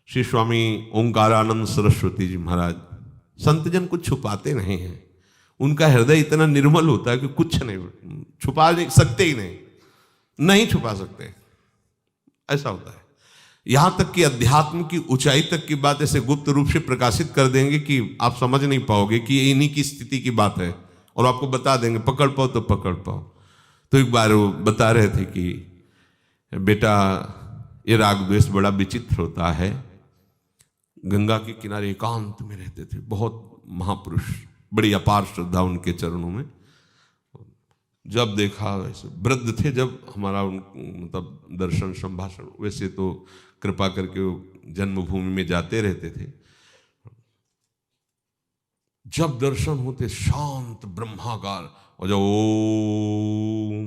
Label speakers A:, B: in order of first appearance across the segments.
A: श्री स्वामी ओंकारानंद सरस्वती जी महाराज संतजन कुछ छुपाते नहीं हैं। उनका हृदय इतना निर्मल होता है कि कुछ नहीं छुपा नहीं सकते, ही नहीं छुपा सकते, ऐसा होता है। यहां तक कि अध्यात्म की ऊंचाई तक की बात ऐसे गुप्त रूप से प्रकाशित कर देंगे कि आप समझ नहीं पाओगे कि ये इन्हीं की स्थिति की बात है, और आपको बता देंगे, पकड़ पाओ तो पकड़ पाओ। तो एक बार वो बता रहे थे कि बेटा ये राग द्वेष बड़ा विचित्र होता है। गंगा के किनारे एकांत में रहते थे, बहुत महापुरुष, बड़ी अपार श्रद्धा उनके चरणों में। जब देखा वैसे वृद्ध थे, जब हमारा मतलब दर्शन संभाषण, वैसे तो कृपा करके वो जन्मभूमि में जाते रहते थे। जब दर्शन होते शांत ब्रह्माकार, और जब ओम,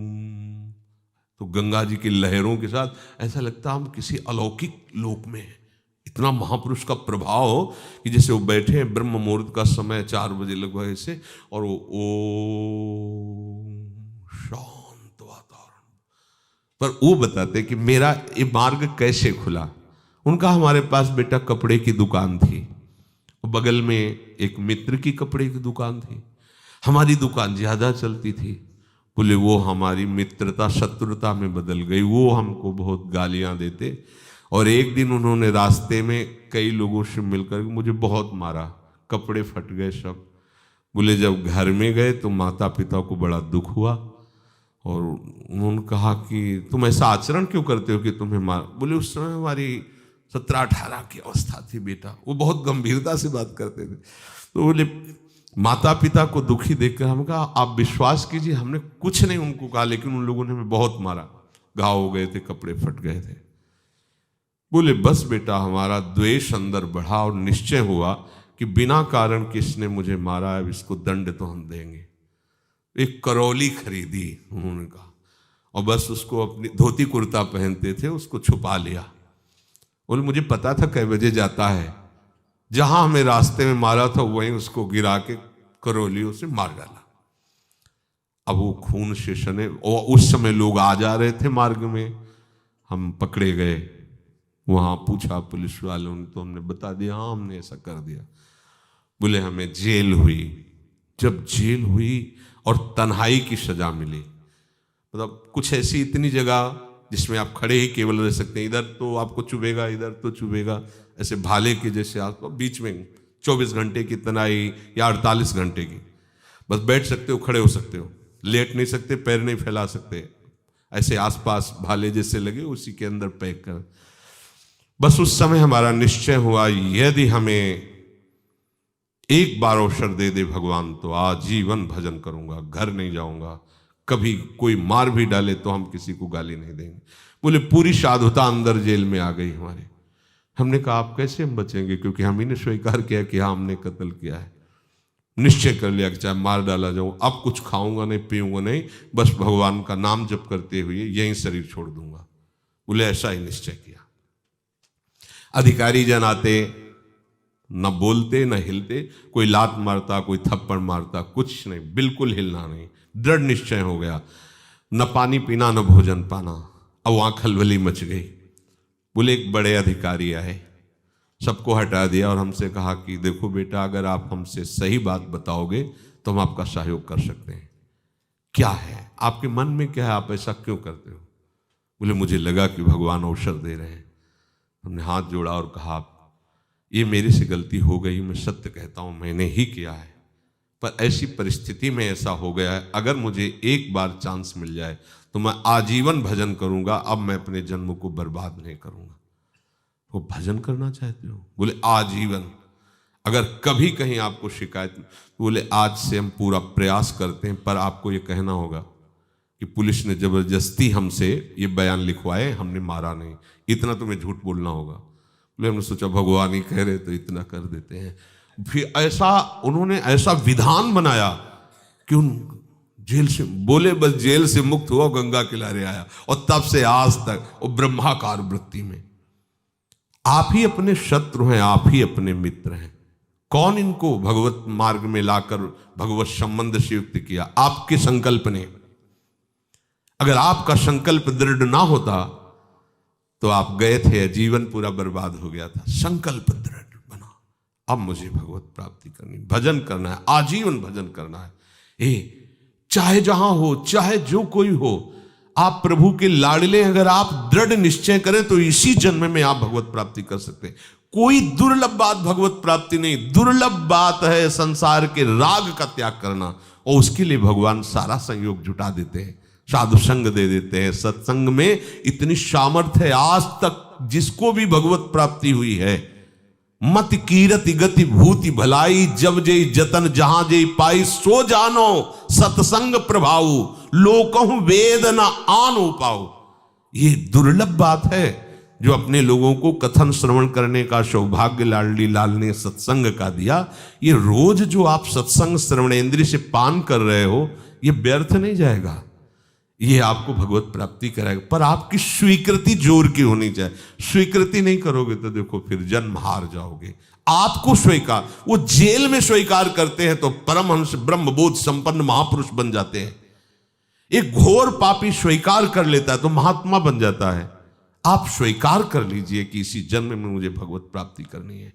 A: तो गंगा जी की लहरों के साथ ऐसा लगता हम किसी अलौकिक लोक में हैं। इतना महापुरुष का प्रभाव हो कि जैसे वो बैठे हैं, ब्रह्म मुहूर्त का समय 4 बजे लगभग ऐसे, और वो ओम, शांत वातावरण। पर वो बताते कि मेरा ये मार्ग कैसे खुला। उनका हमारे पास बेटा कपड़े की दुकान थी, बगल में एक मित्र की कपड़े की दुकान थी, हमारी दुकान ज्यादा चलती थी। बोले वो हमारी मित्रता शत्रुता में बदल गई, वो हमको बहुत गालियां देते, और एक दिन उन्होंने रास्ते में कई लोगों से मिलकर मुझे बहुत मारा, कपड़े फट गए सब। बोले जब घर में गए तो माता पिता को बड़ा दुख हुआ, और उन्होंने कहा कि तुम ऐसा आचरण क्यों करते हो कि तुम्हें मार। बोले उस समय हमारी 17-18 की अवस्था थी बेटा। वो बहुत गंभीरता से बात करते थे। तो बोले माता पिता को दुखी देखकर हम कहा आप विश्वास कीजिए, हमने कुछ नहीं उनको कहा, लेकिन उन लोगों ने हमें बहुत मारा, घाव हो गए थे, कपड़े फट गए थे। बोले बस बेटा हमारा द्वेष अंदर बढ़ा और निश्चय हुआ कि बिना कारण किसने मुझे मारा है, इसको दंड तो हम देंगे। एक करौली खरीदी उन्होंने कहा, और बस उसको अपनी धोती कुर्ता पहनते थे उसको छुपा लिया। बोले मुझे पता था कै बजे जाता है, जहां हमें रास्ते में मारा था वहीं उसको गिरा के करौलियों से मार डाला। अब वो खून से सने, और उस समय लोग आ जा रहे थे मार्ग में, हम पकड़े गए। वहां पूछा पुलिस वालों ने तो हमने बता दिया हाँ हमने ऐसा कर दिया। बोले हमें जेल हुई। जब जेल हुई और तन्हाई की सजा मिली, मतलब कुछ ऐसी इतनी जगह जिसमें आप खड़े ही केवल रह सकते हैं, इधर तो आपको चुभेगा, इधर तो चुभेगा, ऐसे भाले के जैसे आप बीच में 24 घंटे की तन्हाई या 48 घंटे की, बस बैठ सकते हो, खड़े हो सकते हो, लेट नहीं सकते, पैर नहीं फैला सकते, ऐसे आसपास भाले जैसे लगे उसी के अंदर पैक कर। बस उस समय हमारा निश्चय हुआ यदि हमें एक बार अवसर दे दे भगवान तो आजीवन भजन करूंगा, घर नहीं जाऊंगा, कभी कोई मार भी डाले तो हम किसी को गाली नहीं देंगे। बोले पूरी साधुता अंदर जेल में आ गई हमारे। हमने कहा आप कैसे हम बचेंगे, क्योंकि हम ही ने स्वीकार किया कि हाँ हमने कत्ल किया है, निश्चय कर लिया कि चाहे मार डाला जाऊं, अब कुछ खाऊंगा नहीं पीऊंगा नहीं, बस भगवान का नाम जप करते हुए यहीं शरीर छोड़ दूंगा। बोले ऐसा ही निश्चय किया। अधिकारी जन आते, न बोलते न हिलते, कोई लात मारता कोई थप्पड़ मारता, कुछ नहीं, बिल्कुल हिलना नहीं, दृढ़ निश्चय हो गया। न पानी पीना न भोजन पाना। अब वहां खलबली मच गई। बोले एक बड़े अधिकारी आए, सबको हटा दिया और हमसे कहा कि देखो बेटा अगर आप हमसे सही बात बताओगे तो हम आपका सहयोग कर सकते हैं। क्या है आपके मन में, क्या है, आप ऐसा क्यों करते हो। बोले मुझे लगा कि भगवान अवसर दे रहे हैं। हमने हाथ जोड़ा और कहा ये मेरे से गलती हो गई, मैं सत्य कहता हूं मैंने ही किया है, पर ऐसी परिस्थिति में ऐसा हो गया है, अगर मुझे एक बार चांस मिल जाए तो मैं आजीवन भजन करूंगा, अब मैं अपने जन्म को बर्बाद नहीं करूंगा। वो भजन करना चाहते हो। बोले आजीवन, अगर कभी कहीं आपको शिकायत, बोले आज से हम पूरा प्रयास करते हैं, पर आपको ये कहना होगा कि पुलिस ने जबरदस्ती हमसे ये बयान लिखवाए, हमने मारा नहीं, इतना तुम्हें झूठ बोलना होगा। बोले हमने सोचा भगवान ही कह रहे तो इतना कर देते हैं। फिर ऐसा उन्होंने ऐसा विधान बनाया कि उन जेल से, बोले बस जेल से मुक्त हुआ गंगा किनारे आया, और तब से आज तक वो ब्रह्माकार वृत्ति में। आप ही अपने शत्रु हैं, आप ही अपने मित्र हैं। कौन इनको भगवत मार्ग में लाकर भगवत संबंध से युक्त किया? आपके संकल्प ने। अगर आपका संकल्प दृढ़ ना होता तो आप गए थे, जीवन पूरा बर्बाद हो गया था, संकल्प दृढ़ बना, अब मुझे भगवत प्राप्ति करनी, भजन करना है, आजीवन भजन करना है। चाहे जहां हो, चाहे जो कोई हो, आप प्रभु के लाडले, अगर आप दृढ़ निश्चय करें तो इसी जन्म में आप भगवत प्राप्ति कर सकते हैं। कोई दुर्लभ बात भगवत प्राप्ति नहीं, दुर्लभ बात है संसार के राग का त्याग करना, और उसके लिए भगवान सारा संयोग जुटा देते हैं, साधु संग दे देते हैं। सत्संग में इतनी सामर्थ्य है, आज तक जिसको भी भगवत प्राप्ति हुई है, मत कीरति गति भूति भलाई, जब जय जतन जहां जय पाई, सो जानो सत्संग प्रभाऊ, लोकहु वेद न आन पाओ। ये दुर्लभ बात है जो अपने लोगों को कथन श्रवण करने का सौभाग्य लाडली लाल ने सत्संग का दिया। ये रोज जो आप सत्संग श्रवणेंद्रिय से पान कर रहे हो, ये व्यर्थ नहीं जाएगा, ये आपको भगवत प्राप्ति कराएगा। पर आपकी स्वीकृति जोर की होनी चाहिए। स्वीकृति नहीं करोगे तो देखो फिर जन्म हार जाओगे। आपको स्वीकार, वो जेल में स्वीकार करते हैं तो परमहंस ब्रह्मबोध संपन्न महापुरुष बन जाते हैं। एक घोर पापी स्वीकार कर लेता है तो महात्मा बन जाता है। आप स्वीकार कर लीजिए कि इसी जन्म में मुझे भगवत प्राप्ति करनी है।